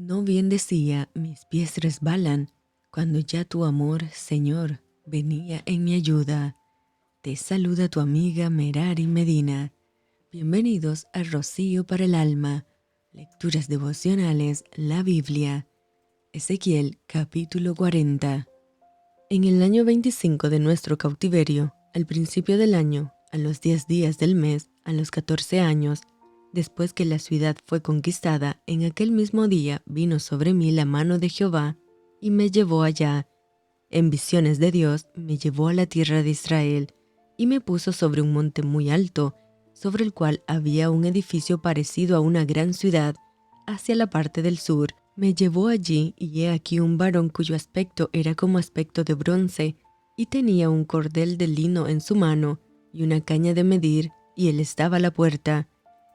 No bien decía, mis pies resbalan, cuando ya tu amor, Señor, venía en mi ayuda. Te saluda tu amiga Merari Medina. Bienvenidos a Rocío para el Alma, Lecturas Devocionales, la Biblia. Ezequiel capítulo 40. En el año 25 de nuestro cautiverio, al principio del año, a los 10 días del mes, a los 14 años, después que la ciudad fue conquistada, en aquel mismo día vino sobre mí la mano de Jehová y me llevó allá. En visiones de Dios me llevó a la tierra de Israel y me puso sobre un monte muy alto, sobre el cual había un edificio parecido a una gran ciudad, hacia la parte del sur. Me llevó allí y he aquí un varón cuyo aspecto era como aspecto de bronce, y tenía un cordel de lino en su mano y una caña de medir, y él estaba a la puerta.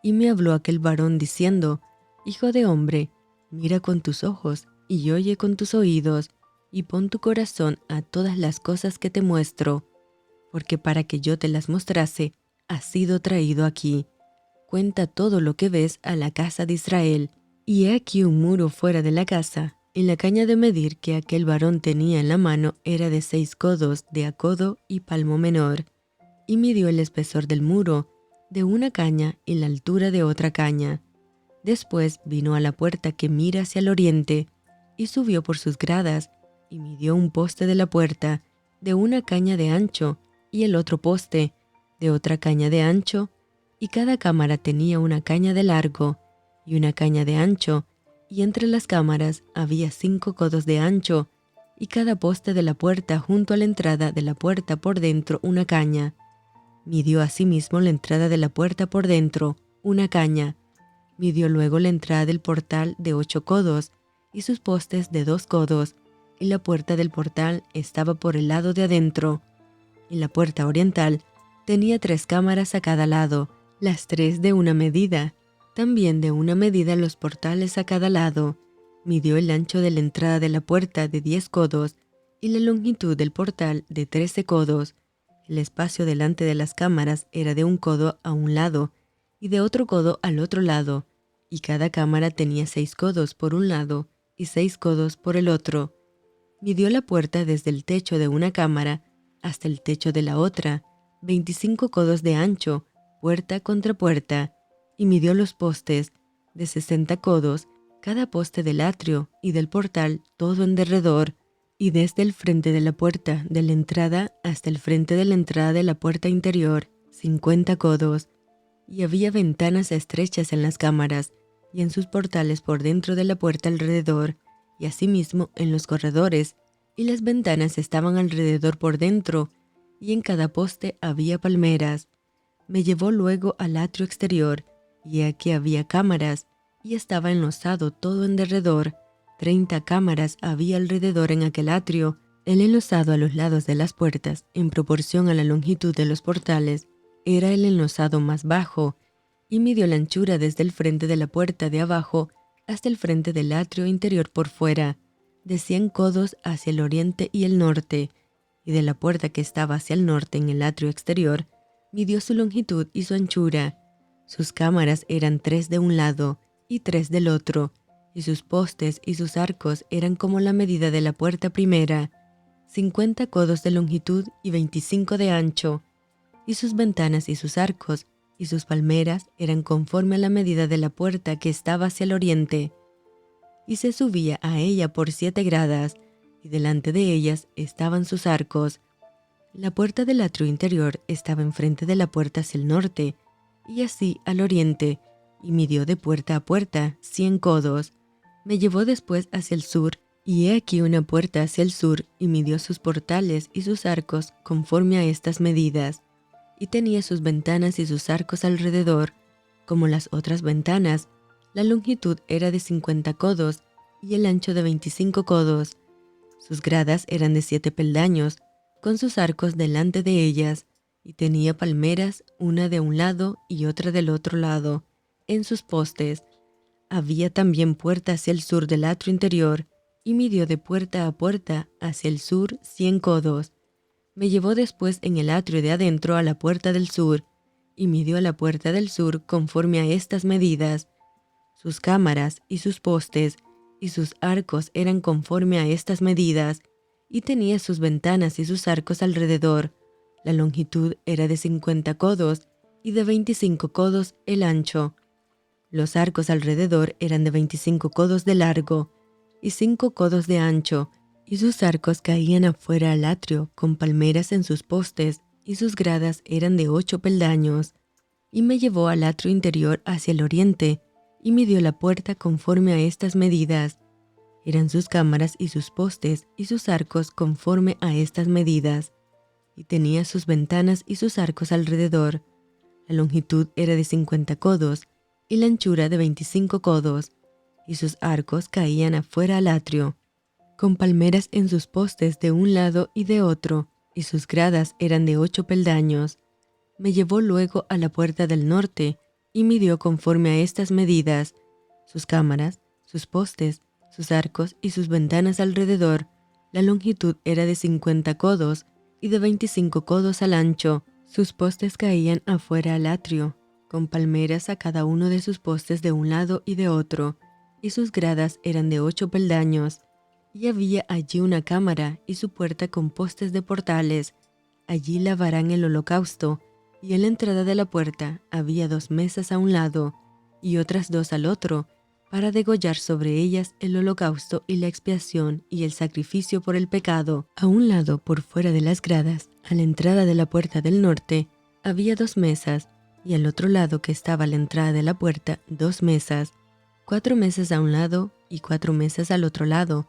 Y me habló aquel varón diciendo, Hijo de hombre, mira con tus ojos y oye con tus oídos, y pon tu corazón a todas las cosas que te muestro, porque para que yo te las mostrase, has sido traído aquí. Cuenta todo lo que ves a la casa de Israel. Y he aquí un muro fuera de la casa, y la caña de medir que aquel varón tenía en la mano era de 6 codos de a codo y palmo menor, y midió el espesor del muro, de una caña y la altura de otra caña. Después vino a la puerta que mira hacia el oriente, y subió por sus gradas, y midió un poste de la puerta, de una caña de ancho, y el otro poste, de otra caña de ancho, y cada cámara tenía una caña de largo, y una caña de ancho, y entre las cámaras había 5 codos de ancho, y cada poste de la puerta junto a la entrada de la puerta por dentro una caña. Midió asimismo la entrada de la puerta por dentro, una caña. Midió luego la entrada del portal de 8 codos, y sus postes de 2 codos, y la puerta del portal estaba por el lado de adentro. Y la puerta oriental tenía 3 cámaras a cada lado, las 3 de una medida, también de una medida los portales a cada lado. Midió el ancho de la entrada de la puerta de 10 codos, y la longitud del portal de 13 codos. El espacio delante de las cámaras era de 1 codo a un lado, y de otro codo al otro lado, y cada cámara tenía 6 codos por un lado, y 6 codos por el otro. Midió la puerta desde el techo de una cámara hasta el techo de la otra, 25 codos de ancho, puerta contra puerta, y midió los postes, de 60 codos, cada poste del atrio y del portal todo en derredor, y desde el frente de la puerta de la entrada hasta el frente de la entrada de la puerta interior, 50 codos, y había ventanas estrechas en las cámaras, y en sus portales por dentro de la puerta alrededor, y asimismo en los corredores, y las ventanas estaban alrededor por dentro, y en cada poste había palmeras. Me llevó luego al atrio exterior, y aquí había cámaras, y estaba enlosado todo en derredor. 30 cámaras había alrededor en aquel atrio, el enlosado a los lados de las puertas, en proporción a la longitud de los portales, era el enlosado más bajo, y midió la anchura desde el frente de la puerta de abajo hasta el frente del atrio interior por fuera, de 100 codos hacia el oriente y el norte, y de la puerta que estaba hacia el norte en el atrio exterior, midió su longitud y su anchura. Sus cámaras eran 3 de un lado y 3 del otro, y sus postes y sus arcos eran como la medida de la puerta primera, 50 codos de longitud y 25 de ancho, y sus ventanas y sus arcos y sus palmeras eran conforme a la medida de la puerta que estaba hacia el oriente. Y se subía a ella por 7 gradas, y delante de ellas estaban sus arcos. La puerta del atrio interior estaba enfrente de la puerta hacia el norte, y así al oriente, y midió de puerta a puerta 100 codos. Me llevó después hacia el sur, y he aquí una puerta hacia el sur, y midió sus portales y sus arcos conforme a estas medidas, y tenía sus ventanas y sus arcos alrededor, como las otras ventanas. La longitud era de 50 codos, y el ancho de 25 codos. Sus gradas eran de 7 peldaños, con sus arcos delante de ellas, y tenía palmeras, una de un lado y otra del otro lado, en sus postes. Había también puerta hacia el sur del atrio interior, y midió de puerta a puerta hacia el sur 100 codos. Me llevó después en el atrio de adentro a la puerta del sur, y midió la puerta del sur conforme a estas medidas. Sus cámaras y sus postes y sus arcos eran conforme a estas medidas, y tenía sus ventanas y sus arcos alrededor. La longitud era de 50 codos, y de 25 codos el ancho. Los arcos alrededor eran de 25 codos de largo, y 5 codos de ancho, y sus arcos caían afuera al atrio, con palmeras en sus postes, y sus gradas eran de 8 peldaños. Y me llevó al atrio interior hacia el oriente, y midió la puerta conforme a estas medidas. Eran sus cámaras y sus postes y sus arcos conforme a estas medidas, y tenía sus ventanas y sus arcos alrededor. La longitud era de 50 codos, y la anchura de 25 codos, y sus arcos caían afuera al atrio, con palmeras en sus postes de un lado y de otro, y sus gradas eran de 8 peldaños. Me llevó luego a la puerta del norte, y midió conforme a estas medidas, sus cámaras, sus postes, sus arcos y sus ventanas alrededor. La longitud era de 50 codos, y de 25 codos al ancho. Sus postes caían afuera al atrio, con palmeras a cada uno de sus postes de un lado y de otro, y sus gradas eran de 8 peldaños. Y había allí una cámara y su puerta con postes de portales. Allí lavarán el holocausto, y en la entrada de la puerta había 2 mesas a un lado y otras 2 al otro, para degollar sobre ellas el holocausto y la expiación y el sacrificio por el pecado. A un lado, por fuera de las gradas, a la entrada de la puerta del norte, había 2 mesas, y al otro lado, que estaba a la entrada de la puerta, 2 mesas, 4 mesas a un lado y 4 mesas al otro lado.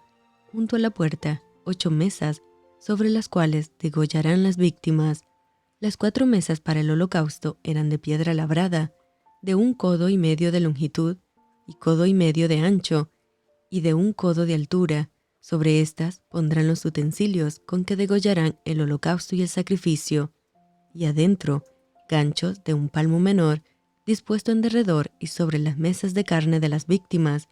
Junto a la puerta, 8 mesas, sobre las cuales degollarán las víctimas. Las 4 mesas para el holocausto eran de piedra labrada, de 1 codo y medio de longitud, y codo y medio de ancho, y de 1 codo de altura. Sobre estas pondrán los utensilios con que degollarán el holocausto y el sacrificio, y adentro, ganchos de 1 palmo menor, dispuesto en derredor y sobre las mesas de carne de las víctimas,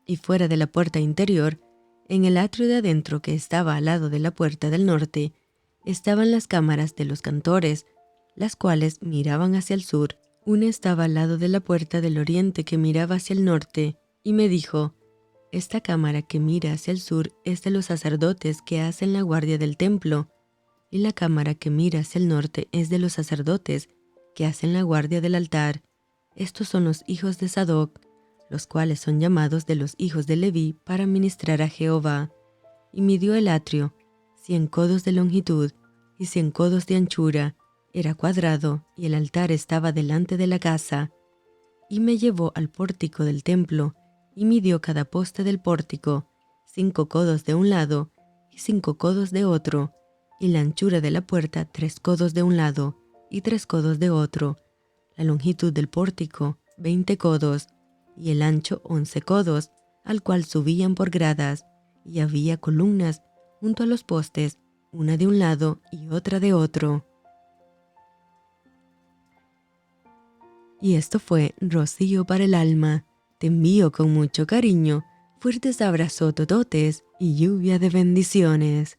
y fuera de la puerta interior, en el atrio de adentro que estaba al lado de la puerta del norte, estaban las cámaras de los cantores, las cuales miraban hacia el sur. Una estaba al lado de la puerta del oriente que miraba hacia el norte, y me dijo: esta cámara que mira hacia el sur es de los sacerdotes que hacen la guardia del templo, y la cámara que mira hacia el norte es de los sacerdotes que hacen la guardia del altar. Estos son los hijos de Sadoc, los cuales son llamados de los hijos de Leví para ministrar a Jehová. Y midió el atrio, 100 codos de longitud y 100 codos de anchura. Era cuadrado, y el altar estaba delante de la casa. Y me llevó al pórtico del templo, y midió cada poste del pórtico, 5 codos de un lado y 5 codos de otro, y la anchura de la puerta 3 codos de un lado y 3 codos de otro. La longitud del pórtico 20 codos, y el ancho 11 codos, al cual subían por gradas, y había columnas junto a los postes, una de un lado y otra de otro. Y esto fue Rocío para el alma. Te envío con mucho cariño, fuertes abrazos tototes y lluvia de bendiciones.